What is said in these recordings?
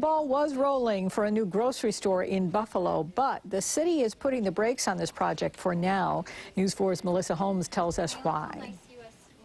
Ball was rolling for a new grocery store in Buffalo, but the city is putting the brakes on this project for now. News 4's Melissa Holmes tells us why.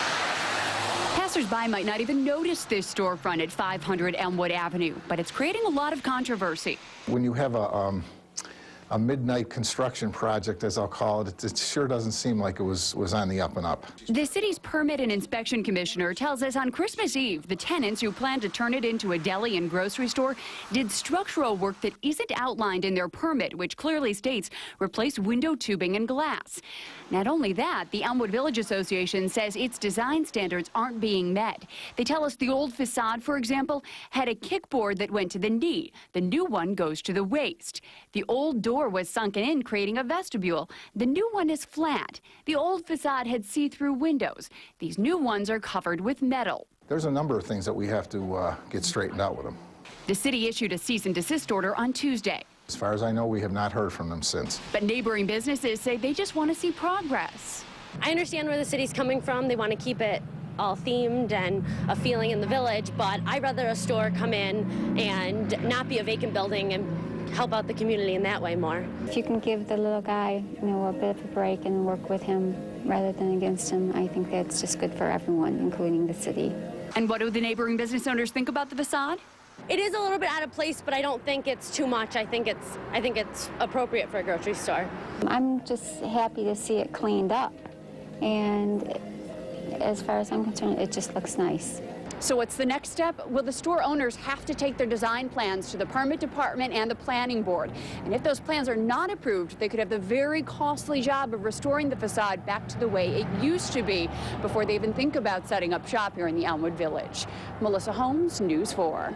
Passers-by might not even notice this storefront at 500 Elmwood Avenue, but it's creating a lot of controversy. When you have a midnight construction project, as I'll call it, it sure doesn't seem like it was on the up and up. The city's permit and inspection commissioner tells us on Christmas Eve, the tenants who plan to turn it into a deli and grocery store did structural work that isn't outlined in their permit, which clearly states replace window tubing and glass. Not only that, the Elmwood Village Association says its design standards aren't being met. They tell us the old facade, for example, had a kickboard that went to the knee. The new one goes to the waist. The old door was sunken in, creating a vestibule. The new one is flat. The old facade had see-through windows. These new ones are covered with metal. There's a number of things that we have to get straightened out with them. The city issued a cease and desist order on Tuesday. As far as I know, we have not heard from them since. But neighboring businesses say they just want to see progress. I understand where the city's coming from. They want to keep it all themed and a feeling in the village, but I'd rather a store come in and not be a vacant building and help out the community in that way more. If you can give the little guy, a bit of a break and work with him rather than against him, I think that's just good for everyone, including the city. And what do the neighboring business owners think about the facade? It is a little bit out of place, but I don't think it's too much. I think it's appropriate for a grocery store. I'm just happy to see it cleaned up, and as far as I'm concerned, it just looks nice. So what's the next step? Will the store owners have to take their design plans to the permit department and the planning board? And if those plans are not approved, they could have the very costly job of restoring the facade back to the way it used to be before they even think about setting up shop here in the Elmwood Village. Melissa Holmes, News 4.